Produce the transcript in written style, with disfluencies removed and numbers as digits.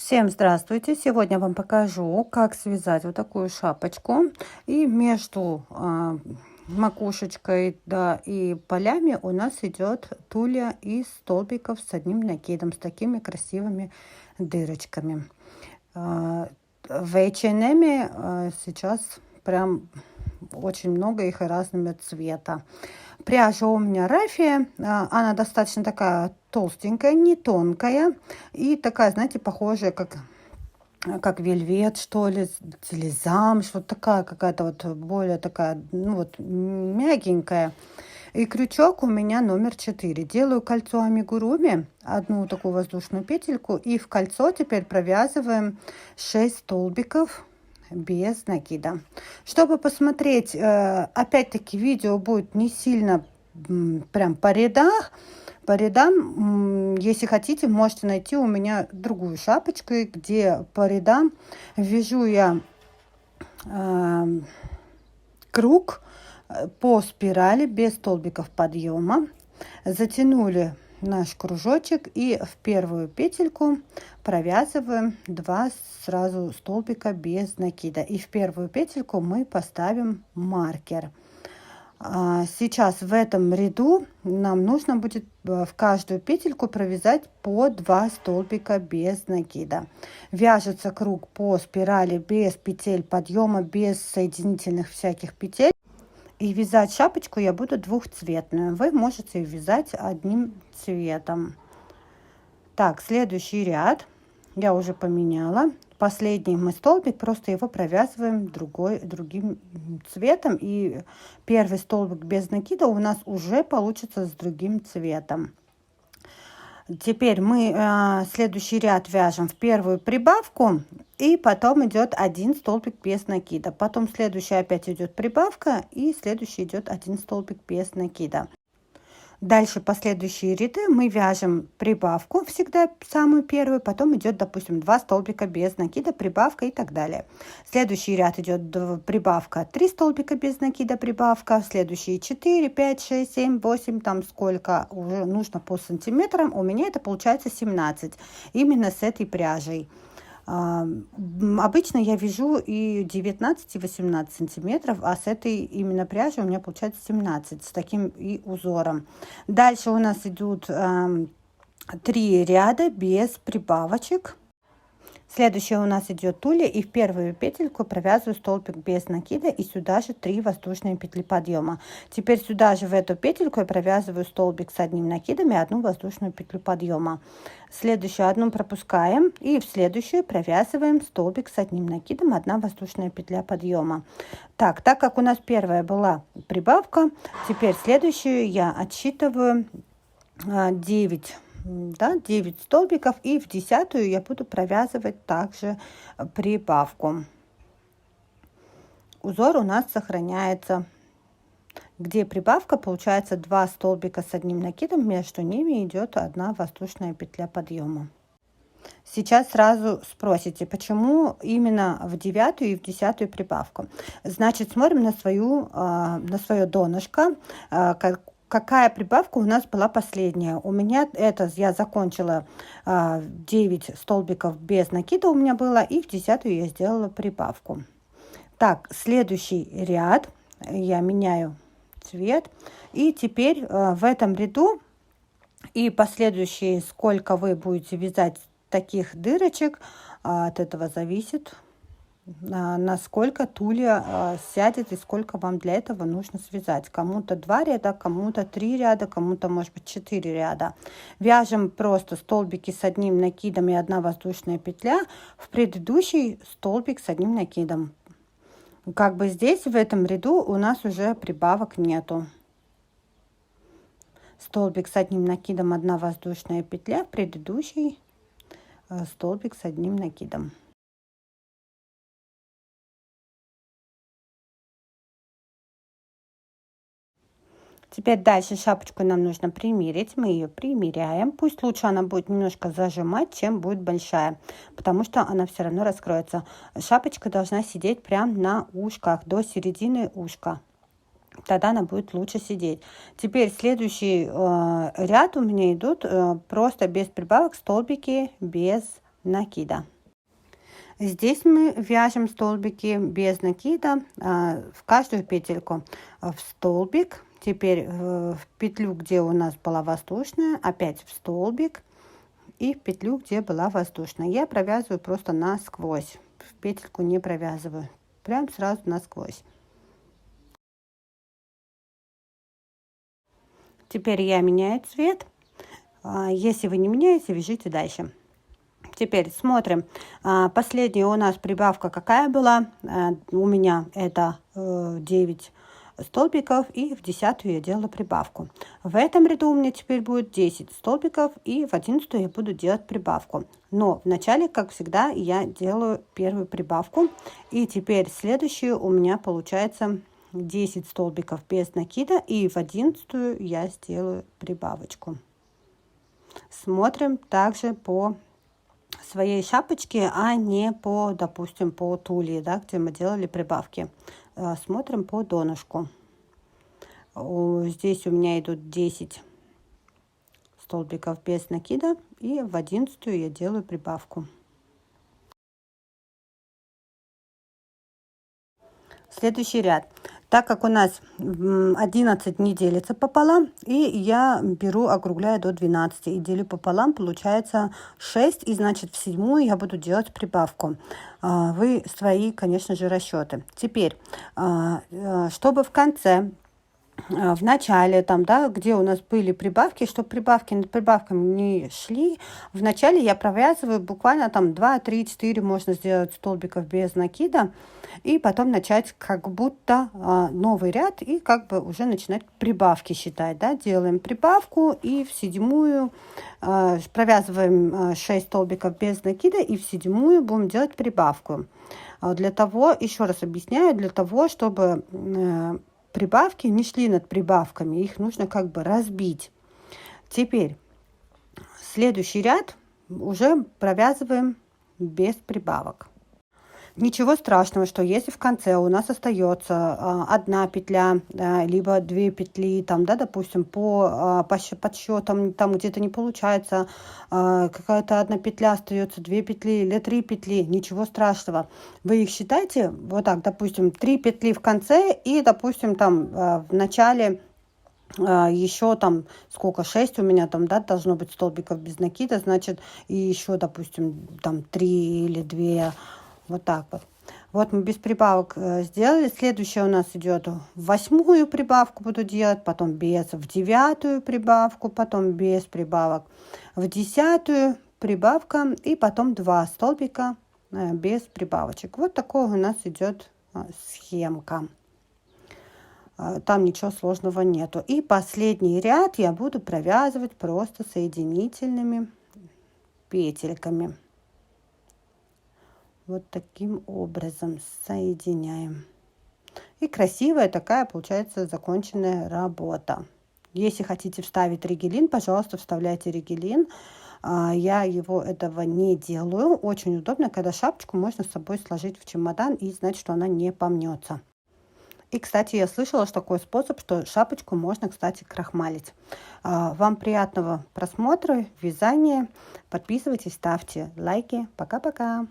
Всем здравствуйте! Сегодня вам покажу, как связать вот такую шапочку. И между макушечкой, да, и полями у нас идет тулья из столбиков с одним накидом, с такими красивыми дырочками. В H&M сейчас прям очень много их и разного цвета. Пряжа у меня рафия, она достаточно такая толстенькая, не тонкая и такая, знаете, похожая как вельвет, что ли, или замш, вот такая какая-то вот более такая, ну вот мягенькая. И крючок у меня номер 4. Делаю кольцо амигуруми, одну такую воздушную петельку, и в кольцо теперь провязываем 6 столбиков без накида. Чтобы посмотреть, опять-таки видео будет не сильно прям по рядам, если хотите, можете найти у меня другую шапочку, где по рядам вяжу я круг по спирали без столбиков подъема. Затянули наш кружочек и в первую петельку провязываем 2 сразу столбика без накида. И в первую петельку мы поставим маркер. Сейчас в этом ряду нам нужно будет в каждую петельку провязать по 2 столбика без накида. Вяжется круг по спирали без петель подъема, без соединительных всяких петель. И вязать шапочку я буду двухцветную. Вы можете вязать одним цветом. Так, следующий ряд я уже поменяла. Последний мы столбик, просто его провязываем другим цветом. И первый столбик без накида у нас уже получится с другим цветом. Теперь мы следующий ряд вяжем в первую прибавку, и потом идет один столбик без накида. Потом следующий опять идет прибавка, и следующий идет один столбик без накида. Дальше последующие ряды мы вяжем прибавку, всегда самую первую, потом идет, допустим, 2 столбика без накида, прибавка и так далее. Следующий ряд идет прибавка, 3 столбика без накида, прибавка, следующие 4, 5, 6, 7, 8, там сколько уже нужно по сантиметрам, у меня это получается 17, именно с этой пряжей. Обычно я вяжу и 19, и 18 сантиметров, а с этой именно пряжей у меня получается 17, с таким и узором. Дальше у нас идут 3 ряда без прибавочек. Следующее у нас идет тулья, и в первую петельку провязываю столбик без накида, и сюда же 3 воздушные петли подъема. Теперь сюда же в эту петельку я провязываю столбик с одним накидом и 1 воздушную петлю подъема. Следующую одну пропускаем, и в следующую провязываем столбик с одним накидом, 1 воздушная петля подъема. Так как у нас первая была прибавка, теперь следующую я отсчитываю 9 столбиков, и в 10-ю я буду провязывать также прибавку. Узор у нас сохраняется, где прибавка, получается 2 столбика с одним накидом, между ними идет 1 воздушная петля подъема. Сейчас сразу спросите, почему именно в 9-ю и в 10-ю прибавку. Значит, смотрим на свое донышко, какая прибавка у нас была последняя. У меня я закончила 9 столбиков без накида у меня было, и в 10-ю я сделала прибавку. Так, следующий ряд я меняю цвет, и теперь в этом ряду и последующие, сколько вы будете вязать таких дырочек, от этого зависит, насколько тулья сядет и сколько вам для этого нужно связать. Кому-то 2 ряда, кому-то 3 ряда, кому-то может быть 4 ряда. Вяжем просто столбики с одним накидом и 1 воздушная петля в предыдущий столбик с одним накидом. Как бы здесь в этом ряду у нас уже прибавок нету. Столбик с одним накидом, 1 воздушная петля, в предыдущий столбик с одним накидом. Теперь дальше шапочку нам нужно примерить. Мы ее примеряем. Пусть лучше она будет немножко зажимать, чем будет большая, потому что она все равно раскроется. Шапочка должна сидеть прямо на ушках, до середины ушка. Тогда она будет лучше сидеть. Теперь следующий ряд у меня идут просто без прибавок столбики без накида. Здесь мы вяжем столбики без накида в каждую петельку в столбик. Теперь в петлю, где у нас была воздушная, опять в столбик. И в петлю, где была воздушная. Я провязываю просто насквозь. В петельку не провязываю. Прям сразу насквозь. Теперь я меняю цвет. Если вы не меняете, вяжите дальше. Теперь смотрим. Последняя у нас прибавка какая была? У меня это 9 столбиков, и в 10-ю я делала прибавку. В этом ряду у меня теперь будет 10 столбиков, и в 11-ю я буду делать прибавку. Но вначале, как всегда, я делаю первую прибавку. И теперь следующую у меня получается 10 столбиков без накида, и в 11-ю я сделаю прибавочку. Смотрим также по своей шапочке, а не по, допустим, по тулье, да, где мы делали прибавки. Смотрим по донышку. Здесь у меня идут 10 столбиков без накида, и в 11-ю я делаю прибавку. Следующий ряд. Так как у нас 11 не делится пополам, и я беру, округляю до 12 и делю пополам, получается 6, и значит в 7-ю я буду делать прибавку. Вы свои, конечно же, расчеты. Теперь, чтобы в конце, в начале, там, да, где у нас были прибавки, чтобы прибавки над прибавками не шли, в начале я провязываю буквально там 2, 3, 4 можно сделать столбиков без накида, и потом начать как будто новый ряд, и как бы уже начинать прибавки считать, да, делаем прибавку, и в 7-ю провязываем 6 столбиков без накида, и в 7-ю будем делать прибавку. Для того, еще раз объясняю, для того, чтобы прибавки не шли над прибавками, их нужно как бы разбить. Теперь следующий ряд уже провязываем без прибавок. Ничего страшного, что если в конце у нас остается одна петля, либо 2 петли, там, да, допустим, по подсчетам там где-то не получается, какая-то одна петля остается, 2 петли или 3 петли, ничего страшного. Вы их считайте, вот так, допустим, 3 петли в конце и, допустим, там в начале еще там сколько, 6 у меня там, да, должно быть столбиков без накида, значит, и еще, допустим, там 3 или 2. Вот так вот. Вот мы без прибавок сделали. Следующая у нас идет в 8-ю прибавку буду делать, потом без, в 9-ю прибавку, потом без прибавок, в 10-ю прибавка, и потом 2 столбика без прибавочек. Вот такой у нас идет схемка. Там ничего сложного нету. И последний ряд я буду провязывать просто соединительными петельками. Вот таким образом соединяем. И красивая такая получается законченная работа. Если хотите вставить ригелин, пожалуйста, вставляйте ригелин. Я этого не делаю. Очень удобно, когда шапочку можно с собой сложить в чемодан и знать, что она не помнется. И, кстати, я слышала, что такой способ, что шапочку можно, кстати, крахмалить. Вам приятного просмотра, вязания. Подписывайтесь, ставьте лайки. Пока-пока.